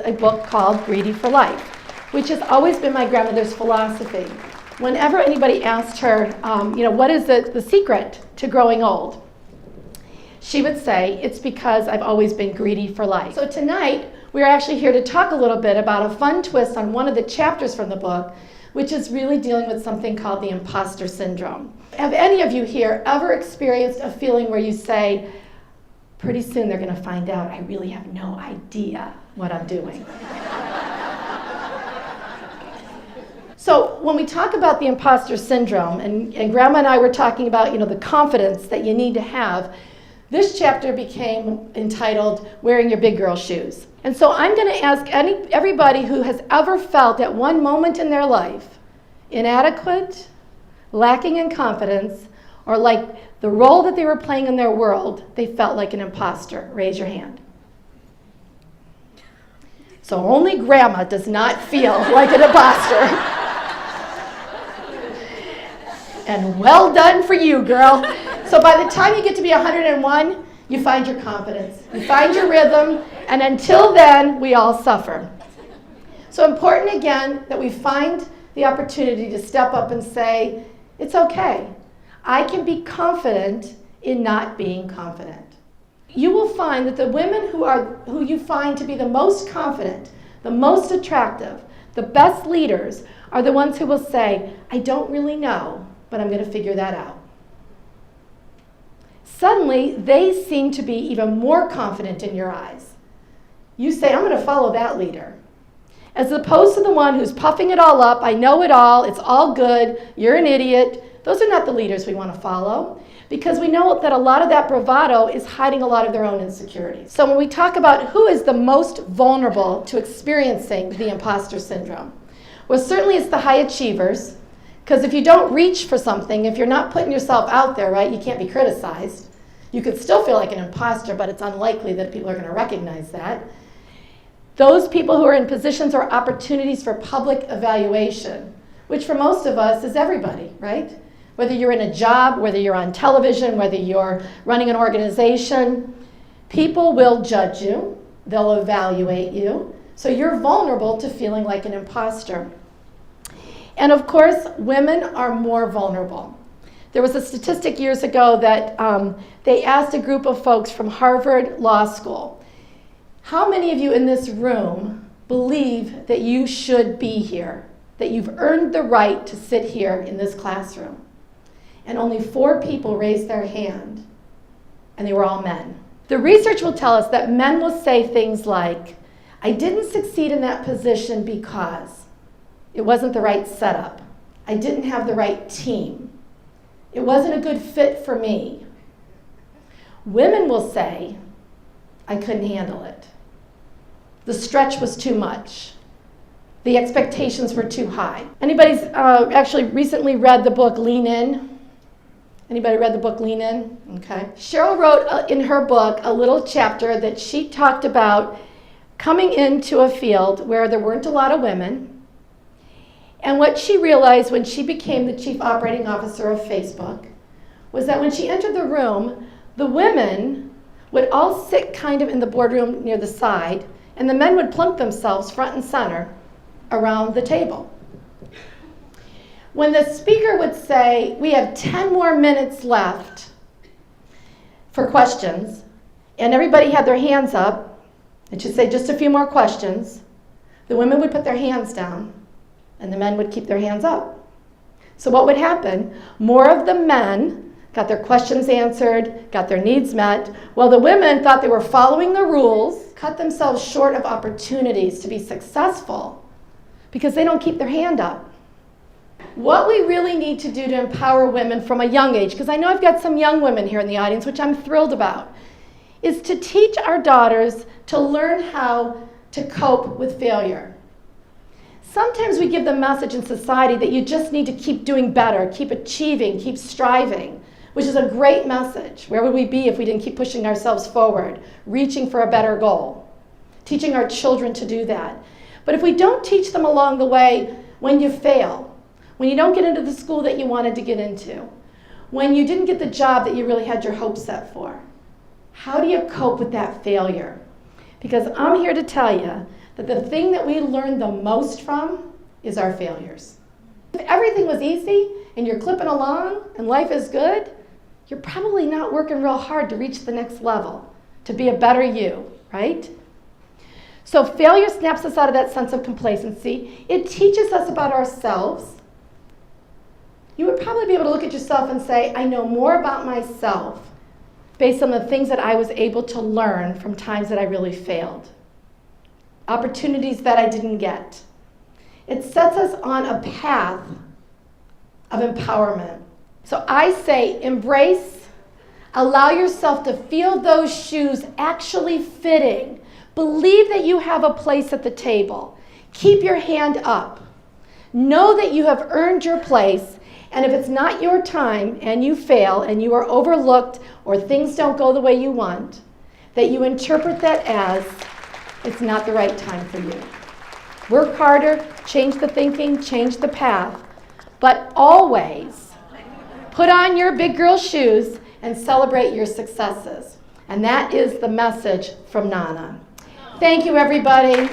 a book called Greedy for Life, which has always been my grandmother's philosophy. Whenever anybody asked her, what is the secret to growing old? She would say, it's because I've always been greedy for life. So tonight, we're actually here to talk a little bit about a fun twist on one of the chapters from the book, which is really dealing with something called the imposter syndrome. Have any of you here ever experienced a feeling where you say, pretty soon they're going to find out I really have no idea what I'm doing? So when we talk about the imposter syndrome, and Grandma and I were talking about the confidence that you need to have, this chapter became entitled Wearing Your Big Girl Shoes. And so I'm going to ask everybody who has ever felt at one moment in their life inadequate, lacking in confidence, or like the role that they were playing in their world, they felt like an imposter. Raise your hand. So only Grandma does not feel like an imposter. And well done for you, girl. So by the time you get to be 101, you find your confidence, you find your rhythm, and until then, we all suffer. So important again that we find the opportunity to step up and say, it's okay. I can be confident in not being confident. You will find that the women who you find to be the most confident, the most attractive, the best leaders are the ones who will say, I don't really know, but I'm going to figure that out. Suddenly, they seem to be even more confident in your eyes. You say, I'm going to follow that leader. As opposed to the one who's puffing it all up, I know it all, it's all good, you're an idiot. Those are not the leaders we want to follow, because we know that a lot of that bravado is hiding a lot of their own insecurities. So when we talk about who is the most vulnerable to experiencing the imposter syndrome, well, certainly it's the high achievers, because if you don't reach for something, if you're not putting yourself out there, right, you can't be criticized. You could still feel like an imposter, but it's unlikely that people are going to recognize that. Those people who are in positions or opportunities for public evaluation, which for most of us is everybody, right? Whether you're in a job, whether you're on television, whether you're running an organization, people will judge you, they'll evaluate you, so you're vulnerable to feeling like an imposter. And of course, women are more vulnerable. There was a statistic years ago that they asked a group of folks from Harvard Law School, how many of you in this room believe that you should be here, that you've earned the right to sit here in this classroom? And only 4 people raised their hand, and they were all men. The research will tell us that men will say things like, I didn't succeed in that position because it wasn't the right setup. I didn't have the right team. It wasn't a good fit for me. Women will say, I couldn't handle it. The stretch was too much. The expectations were too high. Anybody's actually recently read the book Lean In? Anybody read the book Lean In? Okay. Cheryl wrote in her book a little chapter that she talked about coming into a field where there weren't a lot of women. And what she realized when she became the chief operating officer of Facebook was that when she entered the room, the women would all sit kind of in the boardroom near the side, and the men would plunk themselves front and center around the table. When the speaker would say, we have 10 more minutes left for questions, and everybody had their hands up, it should say just a few more questions, the women would put their hands down, and the men would keep their hands up. So what would happen? More of the men got their questions answered, got their needs met, while the women thought they were following the rules, cut themselves short of opportunities to be successful because they don't keep their hand up. What we really need to do to empower women from a young age, because I know I've got some young women here in the audience, which I'm thrilled about, is to teach our daughters to learn how to cope with failure. Sometimes we give the message in society that you just need to keep doing better, keep achieving, keep striving, which is a great message. Where would we be if we didn't keep pushing ourselves forward, reaching for a better goal, teaching our children to do that? But if we don't teach them along the way, when you fail, when you don't get into the school that you wanted to get into, when you didn't get the job that you really had your hopes set for, how do you cope with that failure? Because I'm here to tell you that the thing that we learn the most from is our failures. If everything was easy and you're clipping along and life is good, you're probably not working real hard to reach the next level, to be a better you, right? So failure snaps us out of that sense of complacency. It teaches us about ourselves. You would probably be able to look at yourself and say, I know more about myself based on the things that I was able to learn from times that I really failed, opportunities that I didn't get. It sets us on a path of empowerment. So I say embrace, allow yourself to feel those shoes actually fitting. Believe that you have a place at the table. Keep your hand up. Know that you have earned your place, and if it's not your time and you fail and you are overlooked or things don't go the way you want, that you interpret that as it's not the right time for you. Work harder, change the thinking, change the path, but always put on your big girl shoes and celebrate your successes. And that is the message from Nana. Thank you, everybody.